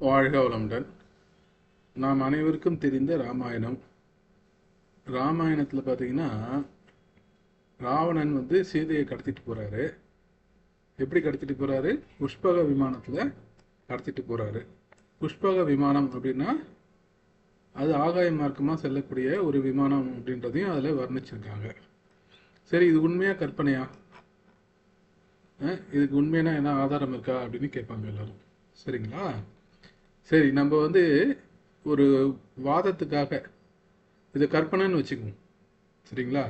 வாழ்க வளமுடன். நாம் அனைவருக்கும் தெரிந்த ராமாயணம். ராமாயணத்தில் பார்த்தீங்கன்னா ராவணன் சீதையை கடத்திட்டு போகிறாரு. எப்படி கடத்திட்டு போகிறாரு? புஷ்பக விமானத்தில் கடத்திட்டு போகிறாரு. புஷ்பக விமானம் அப்படின்னா அது ஆகாய மார்க்கமாக செல்லக்கூடிய ஒரு விமானம் அப்படின்றதையும் அதில் வர்ணிச்சிருக்காங்க. சரி, இது உண்மையா கற்பனையா? இதுக்கு உண்மையான என்ன ஆதாரம் இருக்கா அப்படின்னு கேட்பாங்க எல்லாரும். சரிங்களா? சரி, நம்ம ஒரு வாதத்துக்காக இது கற்பனைன்னு வச்சுக்குவோம். சரிங்களா?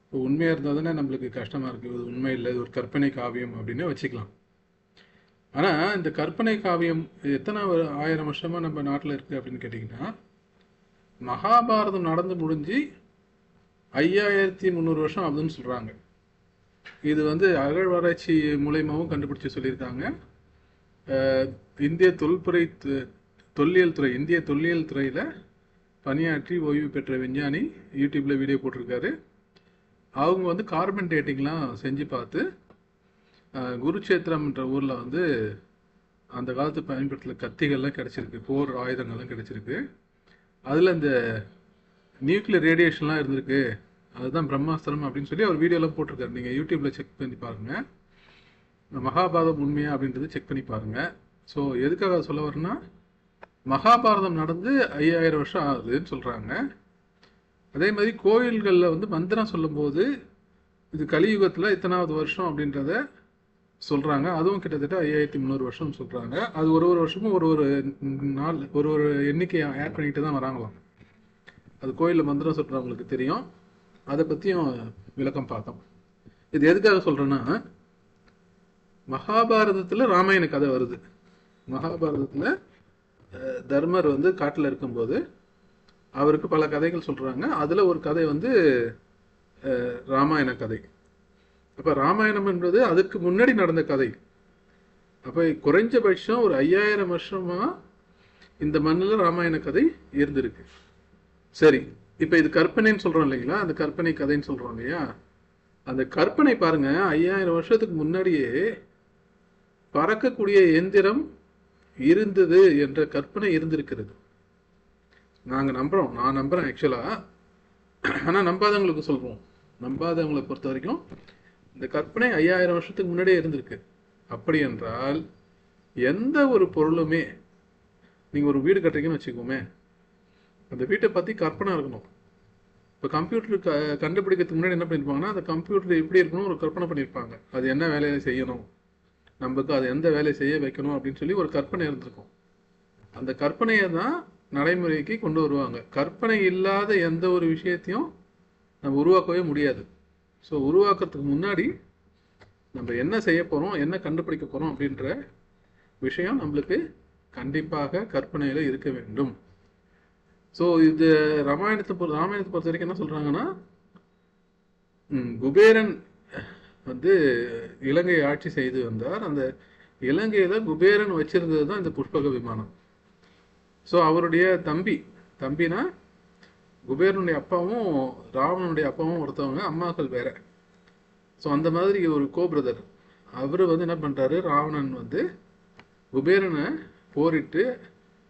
இப்போ உண்மையாக இருந்தால் தானே நம்மளுக்கு கஷ்டமாக இருக்குது. இது உண்மை இல்லை, இது ஒரு கற்பனை காவியம் அப்படின்னு வச்சுக்கலாம். ஆனால் இந்த கற்பனை காவியம் எத்தனை ஆயிரம் வருஷமாக நம்ம நாட்டில் இருக்குது அப்படின்னு கேட்டிங்கன்னா, மகாபாரதம் நடந்து முடிஞ்சு 5300 வருஷம் ஆகுதுன்னு சொல்கிறாங்க. இது அகழ்வாராய்ச்சி மூலயமாவும் கண்டுபிடிச்சி சொல்லியிருக்காங்க. இந்திய தொல்லியல் துறையில் பணியாற்றி ஓய்வு பெற்ற விஞ்ஞானி யூடியூப்பில் வீடியோ போட்டிருக்காரு. அவங்க கார்பன் டேட்டிங்லாம் செஞ்சு பார்த்து குருச்சேத்திரம்ன்ற ஊரில் அந்த காலத்து பயன்படுத்தல கத்திகள்லாம் கிடச்சிருக்கு, போர் ஆயுதங்கள்லாம் கிடச்சிருக்கு. அதில் இந்த நியூக்ளியர் ரேடியேஷன்லாம் இருந்திருக்கு. அதுதான் பிரம்மாஸ்திரம் அப்படின்னு சொல்லி அவர் வீடியோலாம் போட்டிருக்காரு. நீங்கள் யூடியூப்பில் செக் பண்ணி பாருங்கள். மகாபாரதம் உண்மையா அப்படின்றது செக் பண்ணி பாருங்கள். ஸோ எதுக்காக சொல்ல வரேன்னா, மகாபாரதம் நடந்து 5000 வருஷம் ஆகுதுன்னு சொல்கிறாங்க. அதே மாதிரி கோயில்களில் மந்திரம் சொல்லும்போது இது கலியுகத்தில் இத்தனாவது வருஷம் அப்படின்றத சொல்கிறாங்க. அதுவும் கிட்டத்தட்ட 5300 வருஷம் சொல்கிறாங்க. அது ஒரு வருஷமும் ஒரு நாள் ஒரு எண்ணிக்கை ஆட் பண்ணிட்டு தான் வராங்களாம். அது கோயிலில் மந்திரம் சொல்கிறவங்களுக்கு தெரியும். அதை பற்றியும் விளக்கம் பார்த்தோம். இது எதுக்காக சொல்கிறேன்னா, மகாபாரதத்தில் ராமாயண கதை வருது. மகாபாரதத்தில் தர்மர் காட்டில் இருக்கும்போது அவருக்கு பல கதைகள் சொல்கிறாங்க. அதில் ஒரு கதை ராமாயண கதை. அப்போ ராமாயணம் என்பது அதுக்கு முன்னாடி நடந்த கதை. அப்போ குறைஞ்சபட்சம் ஒரு 5000 வருஷமாக இந்த மண்ணில் ராமாயண கதை இருந்திருக்கு. சரி, இப்போ இது கற்பனைன்னு சொல்கிறோம் இல்லைங்களா? அந்த கற்பனை கதைன்னு சொல்கிறோம் இல்லையா? அந்த கற்பனை பாருங்க, 5000 வருஷத்துக்கு முன்னாடியே பறக்கக்கூடிய எந்திரம் இருந்தது என்ற கற்பனை இருந்திருக்கிறது. நாங்கள் நம்புகிறோம், நான் நம்புகிறேன் ஆக்சுவலாக. ஆனால் நம்பாதவங்களுக்கு சொல்கிறோம். நம்பாதவங்களை பொறுத்த வரைக்கும் இந்த கற்பனை 5000 வருஷத்துக்கு முன்னாடியே இருந்திருக்கு. அப்படி என்றால் எந்த ஒரு பொருளுமே, நீங்கள் ஒரு வீடு கட்டுறீங்கன்னு வச்சுக்கோமே, அந்த வீட்டை பற்றி கற்பனை இருக்கணும். இப்போ கம்ப்யூட்டர் கண்டுபிடிக்கிறதுக்கு முன்னாடி என்ன பண்ணியிருப்பாங்கன்னா, அந்த கம்ப்யூட்டர் எப்படி இருக்கணும் ஒரு கற்பனை பண்ணியிருப்பாங்க. அது என்ன வேலையை செய்யணும், நமக்கு அது எந்த வேலையை செய்ய வைக்கணும் அப்படின்னு சொல்லி ஒரு கற்பனை இருந்திருக்கும். அந்த கற்பனையை தான் நடைமுறைக்கு கொண்டு வருவாங்க. கற்பனை இல்லாத எந்த ஒரு விஷயத்தையும் நம்ம உருவாக்கவே முடியாது. ஸோ உருவாக்குறதுக்கு முன்னாடி நம்ம என்ன செய்ய போகிறோம், என்ன கண்டுபிடிக்க போகிறோம் அப்படின்ற விஷயம் நம்மளுக்கு கண்டிப்பாக கற்பனையில் இருக்க வேண்டும். ஸோ இது ராமாயணத்தை பொறுத்த வரைக்கும் என்ன சொல்கிறாங்கன்னா, குபேரன் இலங்கையை ஆட்சி செய்து வந்தார். அந்த இலங்கையில் குபேரன் வச்சிருந்தது தான் இந்த புஷ்பக விமானம். ஸோ அவருடைய தம்பினா குபேரனுடைய அப்பாவும் ராவணனுடைய அப்பாவும் ஒருத்தவங்க, அம்மாக்கள் வேற. ஸோ அந்த மாதிரி ஒரு பிரதர். அவர் என்ன பண்ணுறாரு, ராவணன் குபேரனை போரிட்டு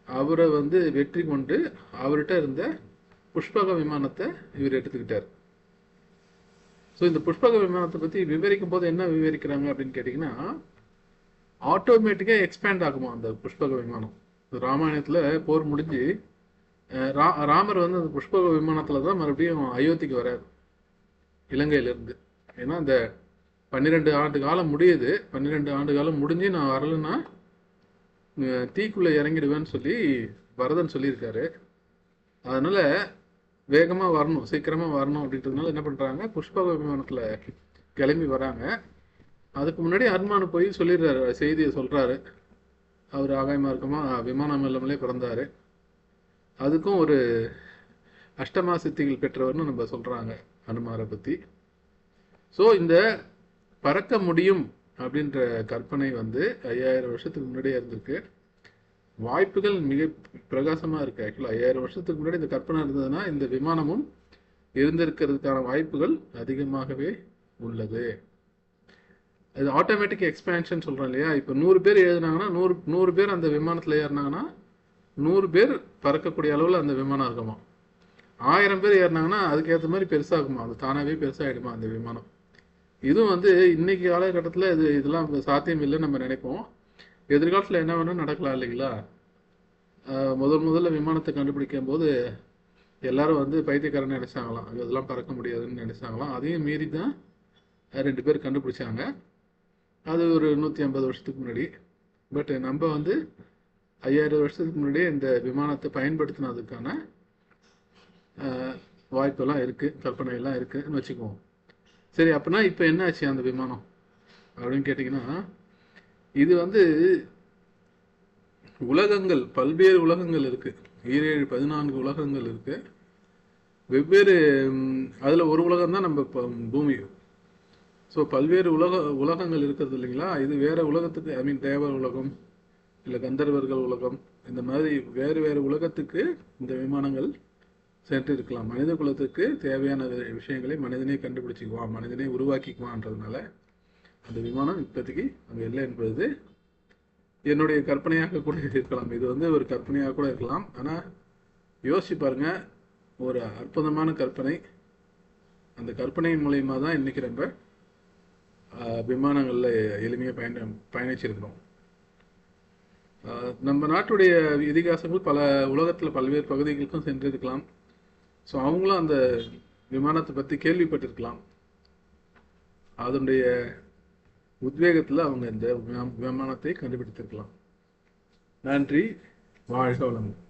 அவரை வெற்றி கொண்டு அவர்கிட்ட இருந்த புஷ்பக விமானத்தை இவர் எடுத்துக்கிட்டார். ஸோ இந்த புஷ்பக விமானத்தை பற்றி விவரிக்கும் போது என்ன விவரிக்கிறாங்க அப்படின்னு கேட்டிங்கன்னா, ஆட்டோமேட்டிக்காக எக்ஸ்பேண்ட் ஆகுமா அந்த புஷ்பக விமானம். ராமாயணத்தில் போர் முடிஞ்சு ராமர் அந்த புஷ்பக விமானத்தில் தான் மறுபடியும் அயோத்திக்கு வரார் இலங்கையிலேருந்து. ஏன்னா அந்த 12 ஆண்டு காலம் முடியுது. 12 ஆண்டு காலம் முடிஞ்சு நான் வரலைன்னா தீக்குள்ளே இறங்கிடுவேன்னு சொல்லி பரதன் சொல்லியிருக்காரு. அதனால் வேகமாக வரணும், சீக்கிரமாக வரணும் அப்படின்றதுனால என்ன பண்ணுறாங்க, புஷ்பக விமானத்தில் கிளம்பி வராங்க. அதுக்கு முன்னாடி அனுமான் போய் சொல்லிடுறாரு, செய்தியை சொல்கிறாரு. அவர் ஆகாய மார்க்கமாக விமானம் இல்லாமலே பிறந்தார். அதுக்கும் ஒரு அஷ்டமா சித்திகள் பெற்றவர்னு நம்ம சொல்கிறாங்க அனுமாரை பற்றி. ஸோ இந்த பறக்க முடியும் அப்படின்ற கற்பனை 5000 வருஷத்துக்கு முன்னாடியே இருந்திருக்கு. வாய்ப்புகள் மிக பிரகாசமாக இருக்குது. ஆக்சுவலாக 5000 வருஷத்துக்கு முன்னாடி இந்த கற்பனை இருந்ததுன்னா இந்த விமானமும் இருந்திருக்கிறதுக்கான வாய்ப்புகள் அதிகமாகவே உள்ளது. இது ஆட்டோமேட்டிக் எக்ஸ்பேன்ஷன் சொல்கிறோம் இல்லையா? இப்போ 100 பேர் எழுதுனாங்கன்னா 100 பேர் அந்த விமானத்தில் ஏறினாங்கன்னா 100 பேர் பறக்கக்கூடிய அளவில் அந்த விமானம் இருக்குமா. 1000 பேர் ஏறினாங்கன்னா அதுக்கேற்ற மாதிரி பெருசாகுமா, அது தானாகவே பெருசாகிடுமா அந்த விமானம். இதுவும் வந்து இன்னைக்கு காலகட்டத்தில் இதெல்லாம் சாத்தியம் இல்லைன்னு நம்ம நினைப்போம். எதிர்காலத்தில் என்ன வேணும் நடக்கலாம் இல்லைங்களா? முதல்ல விமானத்தை கண்டுபிடிக்கும் போது எல்லாரும் வந்து பைத்தியக்காரன்னு நினைச்சாங்களாம், இதெல்லாம் பறக்க முடியாதுன்னு நினைச்சாங்களாம். அதையும் மீறி தான் 2 பேர் கண்டுபிடிச்சாங்க. அது ஒரு 150 வருஷத்துக்கு முன்னாடி. பட் நம்ம வந்து 5000 வருஷத்துக்கு முன்னாடியே இந்த விமானத்தை பயன்படுத்தினதுக்கான வாய்ப்பெல்லாம் இருக்குது, கற்பனையெல்லாம் இருக்குதுன்னு வச்சுக்குவோம். சரி, அப்படின்னா இப்போ என்ன ஆச்சு அந்த விமானம் அப்படின்னு கேட்டிங்கன்னா, இது வந்து உலகங்கள், பல்வேறு உலகங்கள் இருக்குது, 14 உலகங்கள் இருக்குது. வெவ்வேறு அதில் ஒரு உலகம் தான் நம்ம பூமி. ஸோ பல்வேறு உலகங்கள் இருக்கிறது இல்லைங்களா? இது வேறு உலகத்துக்கு, ஐ மீன் தேவர் உலகம் இல்லை கந்தர்வர்கள் உலகம், இந்த மாதிரி வேறு உலகத்துக்கு இந்த விமானங்கள் சென்று இருக்கலாம். மனித குலத்துக்கு தேவையான விஷயங்களை மனிதனே கண்டுபிடிச்சிக்குவான், மனிதனே உருவாக்கிக்குவான்றதுனால அந்த விமானம் இப்போதைக்கு அங்கே இல்லை என்பது என்னுடைய கற்பனையாக கூட இருக்கலாம். இது வந்து ஒரு கற்பனையாக கூட இருக்கலாம். ஆனால் யோசிச்சு பாருங்க, ஒரு அற்புதமான கற்பனை. அந்த கற்பனையின் மூலயமா தான் இன்றைக்கி நம்ம விமானங்களில் எளிமையாக பயணிச்சிருக்கிறோம். நம்ம நாட்டுடைய இதிகாசங்கள் பல உலகத்தில் பல்வேறு பகுதிகளுக்கும் சென்றிருக்கலாம். ஸோ அவங்களும் அந்த விமானத்தை பற்றி கேள்விப்பட்டிருக்கலாம். அதனுடைய உத்வேகத்தில் அவங்க இந்த விமானத்தை கண்டுபிடித்திருக்கலாம். நன்றி, வாழ்க வளமுடன்.